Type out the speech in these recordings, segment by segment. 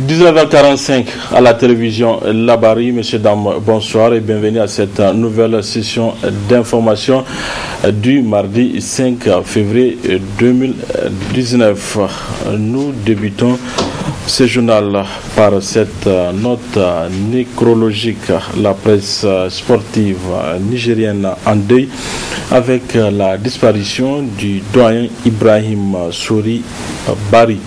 19h45 à la télévision Labari. Messieurs, dames, bonsoir et bienvenue à cette nouvelle session d'information du mardi 5 février 2019. Nous débutons ce journal par cette note nécrologique. La presse sportive nigérienne en deuil avec la disparition du doyen Ibrahim Souri Bari,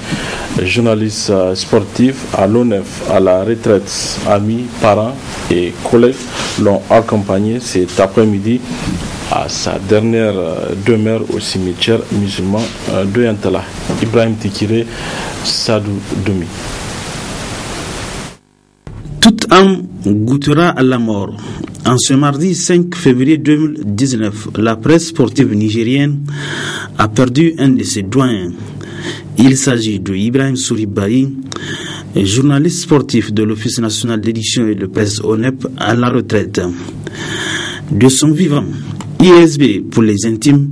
journaliste sportif à l'ONEF à la retraite. Amis, parents et collègues l'ont accompagné cet après-midi à sa dernière demeure au cimetière musulman de Yantala. Ibrahim Tikire, Sadou Doumi. Toute âme goûtera à la mort. En ce mardi 5 février 2019, la presse sportive nigérienne a perdu un de ses doyens. Il s'agit de Ibrahim Souri Bari, journaliste sportif de l'Office national d'édition et de presse ONEP à la retraite. De son vivant, ISB pour les intimes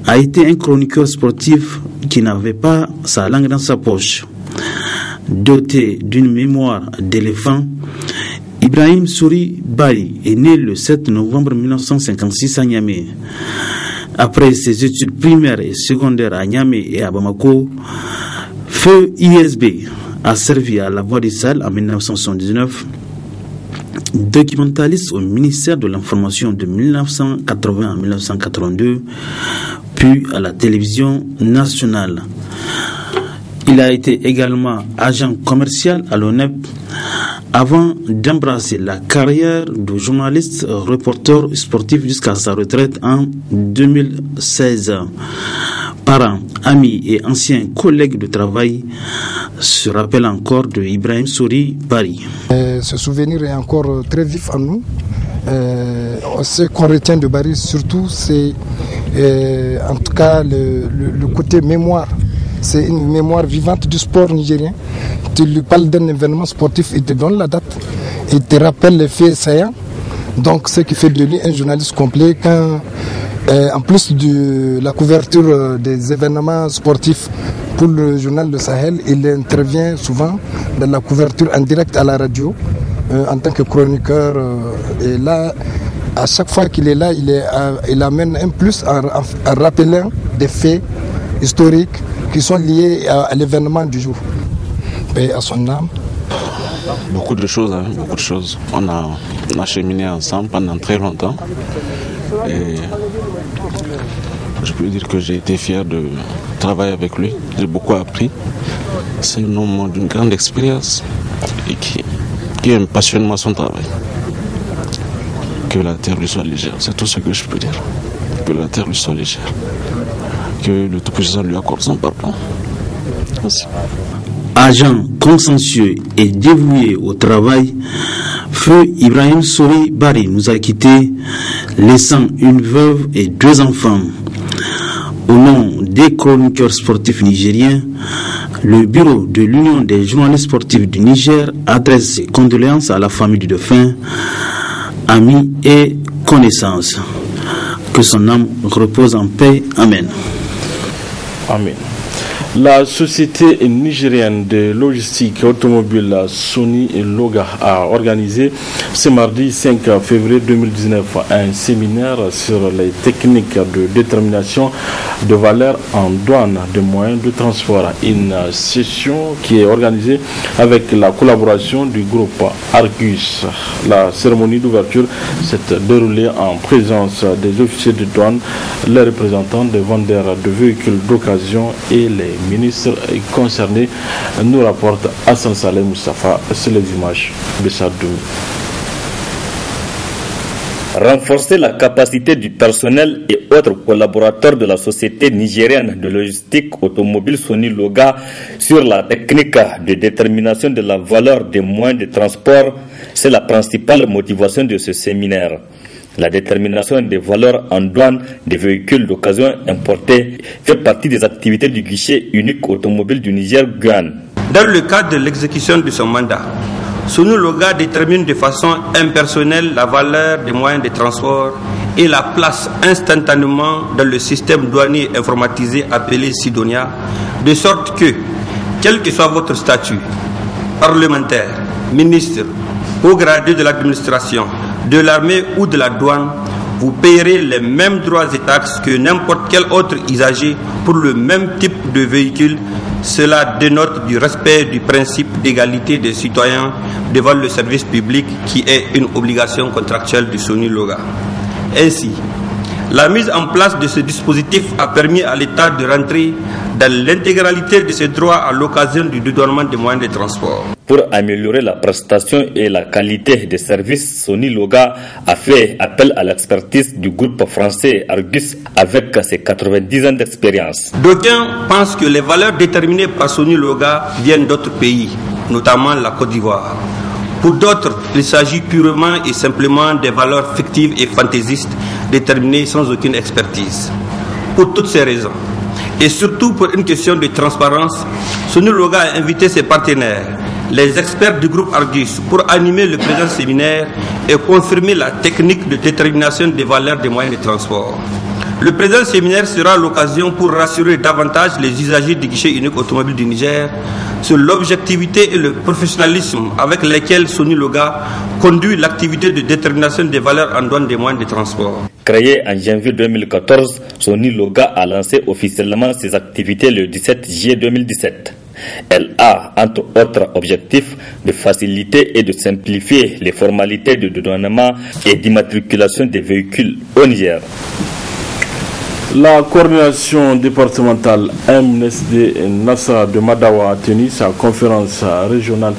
a été un chroniqueur sportif qui n'avait pas sa langue dans sa poche. Doté d'une mémoire d'éléphant, Ibrahim Souri Bari est né le 7 novembre 1956 à Niamey. Après ses études primaires et secondaires à Niamey et à Bamako, Feu ISB a servi à la Voix des Salles en 1979, documentaliste au ministère de l'Information de 1980 à 1982, puis à la télévision nationale. Il a été également agent commercial à l'ONEP avant d'embrasser la carrière de journaliste reporter sportif jusqu'à sa retraite en 2016. Parents, amis et anciens collègues de travail se rappellent encore de Ibrahim Souri Bari. Ce souvenir est encore très vif en nous. Ce qu'on retient de Bari surtout, c'est en tout cas le côté mémoire. C'est une mémoire vivante du sport nigérien. Tu lui parles d'un événement sportif, il te donne la date, il te rappelle les faits saillants. Donc ce qui fait de lui un journaliste complet. Quand, en plus de la couverture des événements sportifs pour le journal Le Sahel, il intervient souvent dans la couverture en direct à la radio en tant que chroniqueur. Et là, à chaque fois qu'il est là, il amène un plus en rappelant des faits historiques qui sont liés à l'événement du jour. Paix à son âme. Beaucoup de choses. On a cheminé ensemble pendant très longtemps. Et je peux dire que j'ai été fier de travailler avec lui. J'ai beaucoup appris. C'est un homme d'une grande expérience et qui aime passionnément son travail. Que la terre lui soit légère, c'est tout ce que je peux dire. Que la terre lui soit légère. Que le Tout-Puissant lui accorde son pardon. Merci. Agent consciencieux et dévoué au travail, Feu Ibrahim Souri Bari nous a quittés, laissant une veuve et 2 enfants. Au nom des chroniqueurs sportifs nigériens, le bureau de l'Union des journalistes sportifs du Niger adresse ses condoléances à la famille du défunt, amis et connaissances. Que son âme repose en paix. Amen. Amen. La société nigérienne de logistique automobile Sony Loga a organisé ce mardi 5 février 2019 un séminaire sur les techniques de détermination de valeur en douane de moyens de transport. Une session qui est organisée avec la collaboration du groupe Argus. La cérémonie d'ouverture s'est déroulée en présence des officiers de douane, les représentants des vendeurs de véhicules d'occasion et les ministres concernés, nous rapporte Hassan Saleh Moustapha sur les images de Sadou. Renforcer la capacité du personnel et autres collaborateurs de la société nigérienne de logistique automobile Sony Loga sur la technique de détermination de la valeur des moyens de transport, c'est la principale motivation de ce séminaire. La détermination des valeurs en douane des véhicules d'occasion importés fait partie des activités du guichet unique automobile du Niger-Guyane. Dans le cadre de l'exécution de son mandat, Sony Loga détermine de façon impersonnelle la valeur des moyens de transport et la place instantanément dans le système douanier informatisé appelé Sidonia, de sorte que, quel que soit votre statut, parlementaires, ministres, hauts gradés de l'administration, de l'armée ou de la douane, vous payerez les mêmes droits et taxes que n'importe quel autre usager pour le même type de véhicule. Cela dénote du respect du principe d'égalité des citoyens devant le service public qui est une obligation contractuelle du SONU Loga. Ainsi, la mise en place de ce dispositif a permis à l'État de rentrer dans l'intégralité de ses droits à l'occasion du dédouanement des moyens de transport. Pour améliorer la prestation et la qualité des services, SONU Loga a fait appel à l'expertise du groupe français Argus avec ses 90 ans d'expérience. D'aucuns pensent que les valeurs déterminées par SONU Loga viennent d'autres pays, notamment la Côte d'Ivoire. Pour d'autres, il s'agit purement et simplement des valeurs fictives et fantaisistes déterminées sans aucune expertise. Pour toutes ces raisons, et surtout pour une question de transparence, SONU Loga a invité ses partenaires, les experts du groupe Argus, pour animer le présent séminaire et confirmer la technique de détermination des valeurs des moyens de transport. Le présent séminaire sera l'occasion pour rassurer davantage les usagers du guichet unique automobile du Niger sur l'objectivité et le professionnalisme avec lesquels SONU Loga conduit l'activité de détermination des valeurs en douane des moyens de transport. Créée en janvier 2014, SONU Loga a lancé officiellement ses activités le 17 juillet 2017. Elle a, entre autres objectifs, de faciliter et de simplifier les formalités de dédouanement et d'immatriculation des véhicules au Niger. La coordination départementale MNSD Nassara de Madawa a tenu sa conférence régionale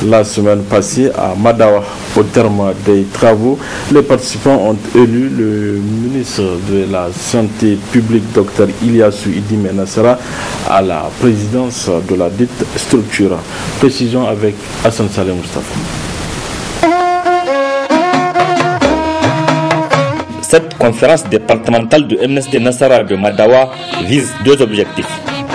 la semaine passée à Madawa. Au terme des travaux, les participants ont élu le ministre de la Santé publique, Dr Ilyasu Idime Nassara, à la présidence de la dite structure. Précision avec Hassan Saleh Mustafa. Cette conférence départementale de MNSD Nassara de Madawa vise deux objectifs: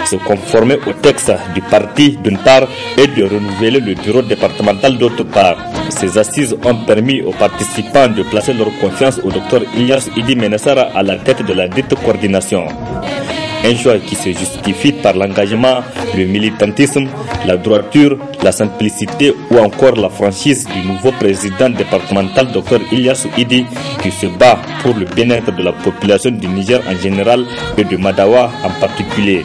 se conformer au texte du parti d'une part et de renouveler le bureau départemental d'autre part. Ces assises ont permis aux participants de placer leur confiance au Dr Ilyas Idime Nassara à la tête de la dite coordination. Un choix qui se justifie par l'engagement, le militantisme, la droiture, la simplicité ou encore la franchise du nouveau président départemental Dr Ilyas Idi qui se bat pour le bien-être de la population du Niger en général et de Madawa en particulier.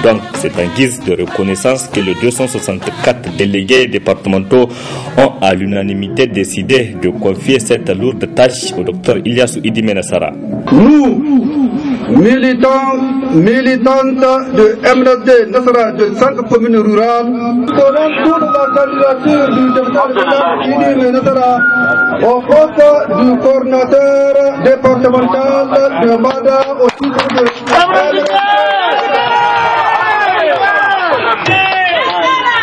Donc, c'est en guise de reconnaissance que les 264 délégués départementaux ont à l'unanimité décidé de confier cette lourde tâche au Dr Ilyasu Idime Nassara. Nous, militantes de MNSD Nassara de 5 communes rurales, donnons toute la candidature du Dr Idime Nassara au poste du coordinateur départemental de Mada au titre de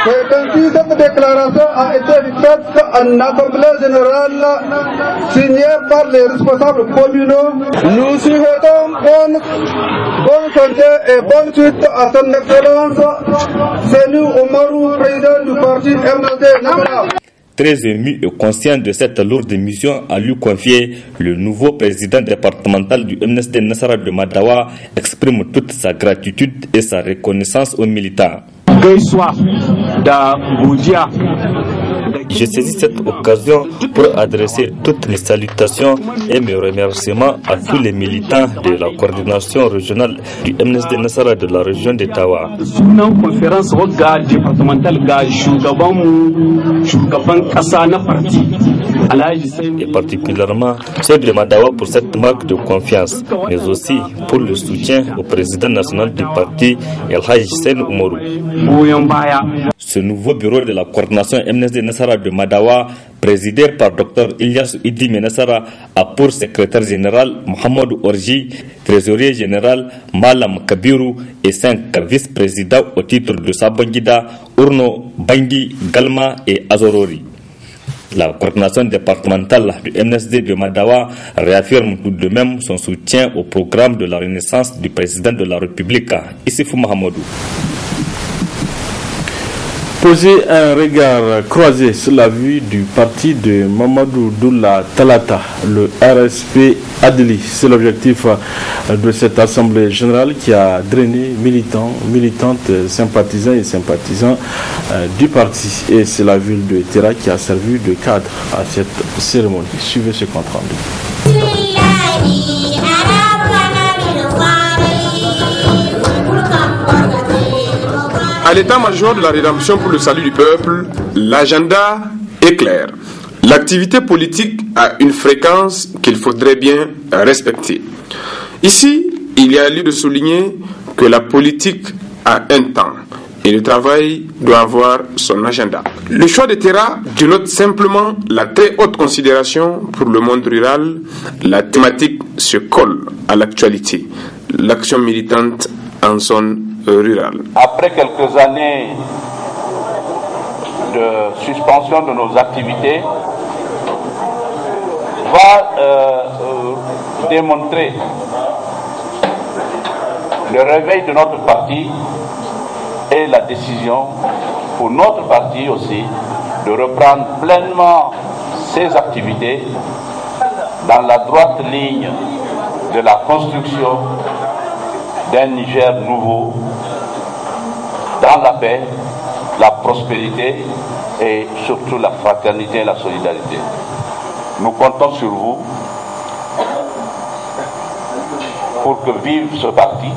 Cette déclaration a été faite en assemblée générale signée par les responsables communaux. Nous souhaitons bonne santé et bonne suite à son excellence Senou Oumarou, président du parti MNSD Nassara. Très ému et conscient de cette lourde mission à lui confier, le nouveau président départemental du MNSD Nassara de Madawa exprime toute sa gratitude et sa reconnaissance aux militants. Je saisis cette occasion pour adresser toutes mes salutations et mes remerciements à tous les militants de la coordination régionale du MNSD Nassara de la région de Tawa. Et particulièrement ceux de Madawa pour cette marque de confiance, mais aussi pour le soutien au président national du parti, El Hadj Senou Oumarou. Ce nouveau bureau de la coordination MNSD Nassara de Madawa, présidé par Dr Ilyas Idime Nassara, a pour secrétaire général Mohamedou Orji, trésorier général Malam Kabiru et 5 vice-présidents au titre de Sabangida, Urno, Bangui, Galma et Azorori. La coordination départementale du MNSD de Madawa réaffirme tout de même son soutien au programme de la renaissance du président de la République, Issifou Mahamadou. Poser un regard croisé sur la vie du parti de Mamadou Doula Talata, le RSP Adli. C'est l'objectif de cette assemblée générale qui a drainé militants, militantes, sympathisants et sympathisants du parti. Et c'est la ville de Terra qui a servi de cadre à cette cérémonie. Suivez ce compte rendu. À l'état-major de la rédemption pour le salut du peuple, l'agenda est clair. L'activité politique a une fréquence qu'il faudrait bien respecter. Ici, il y a lieu de souligner que la politique a un temps et le travail doit avoir son agenda. Le choix de Terra dénote simplement la très haute considération pour le monde rural. La thématique se colle à l'actualité. L'action militante en zone rurale. Après quelques années de suspension de nos activités, va démontrer le réveil de notre parti et la décision pour notre parti aussi de reprendre pleinement ses activités dans la droite ligne de la construction d'un Niger nouveau, dans la paix, la prospérité et surtout la fraternité et la solidarité. Nous comptons sur vous pour que vive ce parti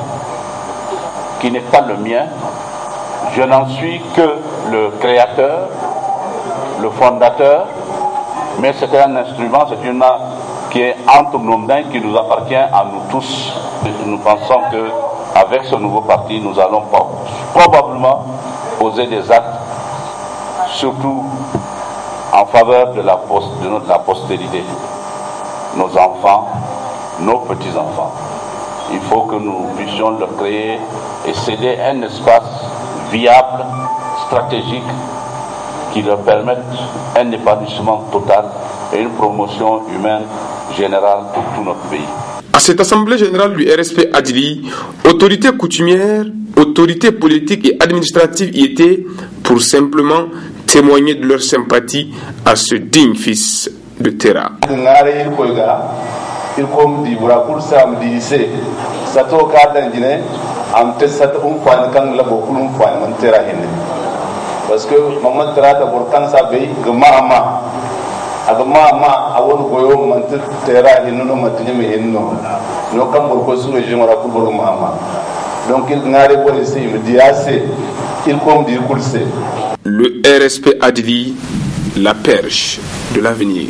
qui n'est pas le mien. Je n'en suis que le créateur, le fondateur, mais c'est un instrument, c'est une main qui est entre nos mains, qui nous appartient à nous tous. Nous pensons qu'avec ce nouveau parti, nous allons probablement poser des actes, surtout en faveur de la postérité, nos enfants, nos petits-enfants. Il faut que nous puissions leur créer et céder un espace viable, stratégique, qui leur permette un épanouissement total et une promotion humaine générale pour tout notre pays. À cette assemblée générale du RSP Adli, autorités coutumières, autorités politiques et administratives y étaient pour simplement témoigner de leur sympathie à ce digne fils de Terra. Parce que maman Terra d'abord quand ça veille gama agama awon goyo mantir Terra hinno matinye me hinno no kam bor ko suru jingora ko bor mama donc il ngare ko ici me diase il comme dire coulse. Le RSP Adli, la perche de l'avenir.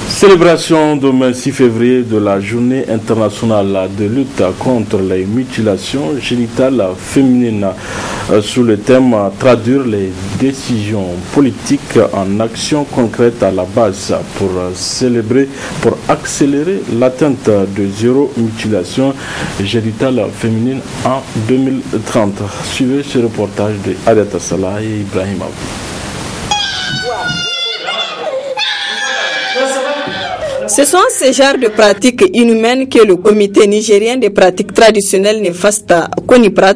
Célébration demain 6 février de la journée internationale de lutte contre les mutilations génitales féminines sous le thème traduire les décisions politiques en actions concrètes à la base pour accélérer l'atteinte de zéro mutilation génitale féminine en 2030. Suivez ce reportage de Adeta Salah et Ibrahim Abou. Ce sont ces genres de pratiques inhumaines que le comité nigérien des pratiques traditionnelles néfastes CONIPRAT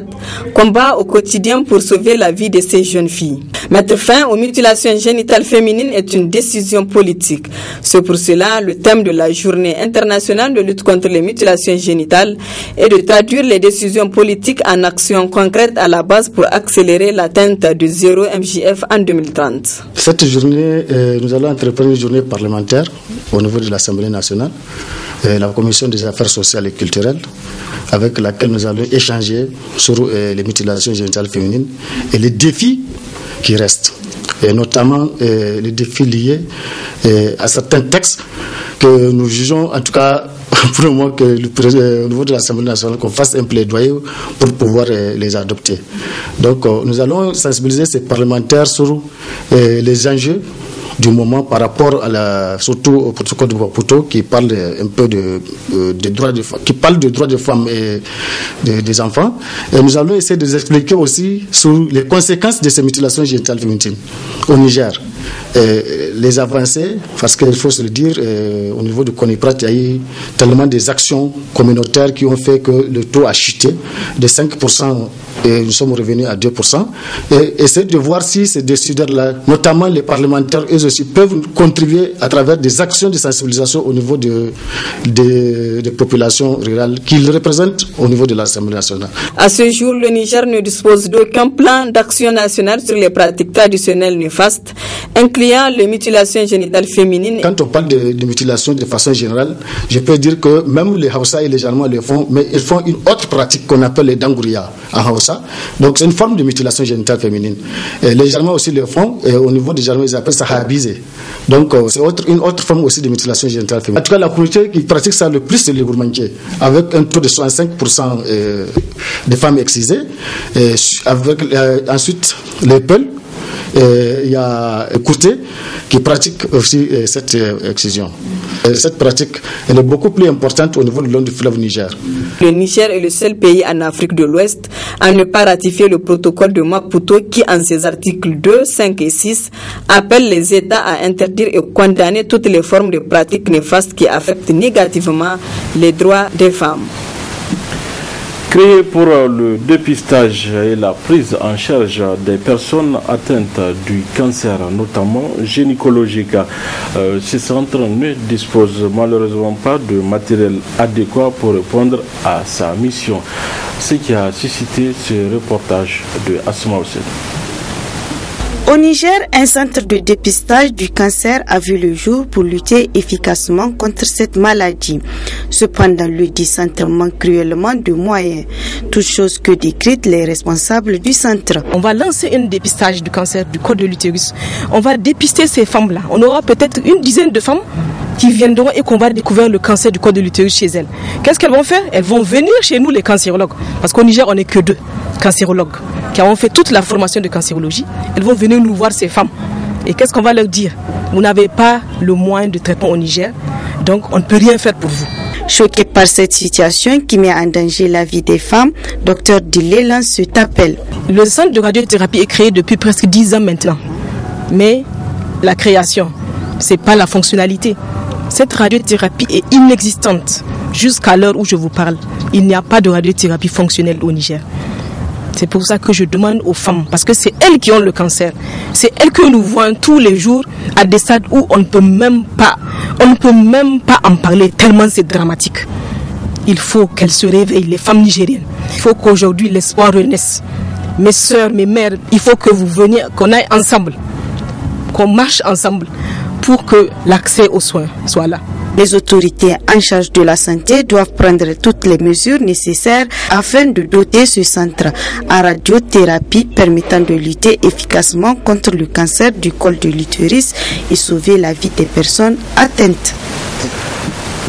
combat au quotidien pour sauver la vie de ces jeunes filles. Mettre fin aux mutilations génitales féminines est une décision politique. C'est pour cela le thème de la journée internationale de lutte contre les mutilations génitales est de traduire les décisions politiques en actions concrètes à la base pour accélérer l'atteinte de zéro MJF en 2030. Cette journée, nous allons entreprendre une journée parlementaire au niveau de l'Assemblée nationale, la Commission des affaires sociales et culturelles, avec laquelle nous allons échanger sur les mutilations génitales féminines et les défis qui restent, et notamment les défis liés à certains textes que nous jugeons, en tout cas pour le moment, que au niveau de l'Assemblée nationale, qu'on fasse un plaidoyer pour pouvoir les adopter. Donc nous allons sensibiliser ces parlementaires sur les enjeux du moment par rapport à surtout au protocole de Maputo qui parle un peu des droits de femmes, qui parle des droits des femmes et des enfants. Et nous allons essayer de les expliquer aussi sur les conséquences de ces mutilations génitales féminines au Niger. les avancées, parce qu'il faut se le dire, au niveau du CONIPRAT, il y a eu tellement des actions communautaires qui ont fait que le taux a chuté de 5%, et nous sommes revenus à 2%. Et essayer de voir si ces décideurs-là, notamment les parlementaires, eux aussi, peuvent contribuer à travers des actions de sensibilisation au niveau des populations rurales qu'ils représentent au niveau de l'Assemblée nationale. À ce jour, le Niger ne dispose d'aucun plan d'action national sur les pratiques traditionnelles néfastes, incluant les mutilations génitales féminines. Quand on parle de mutilation de façon générale, je peux dire que même les Hausa et les Jarma le font, mais ils font une autre pratique qu'on appelle les Danguria en Hausa. Donc c'est une forme de mutilation génitale féminine. Et les Jarma aussi le font, et au niveau des Jarma, ils appellent ça habisé. Donc c'est une autre forme aussi de mutilation génitale féminine. En tout cas, la communauté qui pratique ça le plus, c'est les Gourmandiers, avec un taux de 65% de femmes excisées. Avec ensuite les Peuls, il y a Kouté qui pratique aussi cette excision. Cette pratique, elle est beaucoup plus importante au niveau du long du fleuve Niger. Le Niger est le seul pays en Afrique de l'Ouest à ne pas ratifier le protocole de Maputo qui, en ses articles 2, 5 et 6, appelle les États à interdire et condamner toutes les formes de pratiques néfastes qui affectent négativement les droits des femmes. Créé pour le dépistage et la prise en charge des personnes atteintes du cancer, notamment gynécologique. Ce centre ne dispose malheureusement pas de matériel adéquat pour répondre à sa mission. Ce qui a suscité ce reportage de Asma Hussein. Au Niger, un centre de dépistage du cancer a vu le jour pour lutter efficacement contre cette maladie. Cependant, le dit centre manque cruellement de moyens, toute chose que décritent les responsables du centre. On va lancer un dépistage du cancer du col de l'utérus. On va dépister ces femmes-là. On aura peut-être une dizaine de femmes qui viendront et qu'on va découvrir le cancer du col de l'utérus chez elles. Qu'est-ce qu'elles vont faire? Elles vont venir chez nous, les cancérologues. Parce qu'au Niger, on n'est que 2 cancérologues qui avons fait toute la formation de cancérologie. Elles vont venir nous voir, ces femmes. Et qu'est-ce qu'on va leur dire? Vous n'avez pas le moyen de traitement au Niger, donc on ne peut rien faire pour vous. Choqué par cette situation qui met en danger la vie des femmes, Dr Dile lance cet appel. Le centre de radiothérapie est créé depuis presque 10 ans maintenant. Mais la création, ce n'est pas la fonctionnalité. Cette radiothérapie est inexistante. Jusqu'à l'heure où je vous parle, il n'y a pas de radiothérapie fonctionnelle au Niger. C'est pour ça que je demande aux femmes, parce que c'est elles qui ont le cancer. C'est elles que nous voyons tous les jours à des stades où on ne peut même pas en parler tellement c'est dramatique. Il faut qu'elles se réveillent, les femmes nigériennes. Il faut qu'aujourd'hui l'espoir renaisse. Mes soeurs, mes mères, il faut que vous veniez, qu'on aille ensemble, qu'on marche ensemble pour que l'accès aux soins soit là. Les autorités en charge de la santé doivent prendre toutes les mesures nécessaires afin de doter ce centre en radiothérapie permettant de lutter efficacement contre le cancer du col de l'utérus et sauver la vie des personnes atteintes.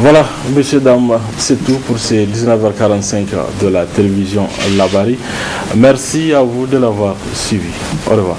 Voilà, messieurs, dames, c'est tout pour ces 19h45 de la télévision Labari. Merci à vous de l'avoir suivi. Au revoir.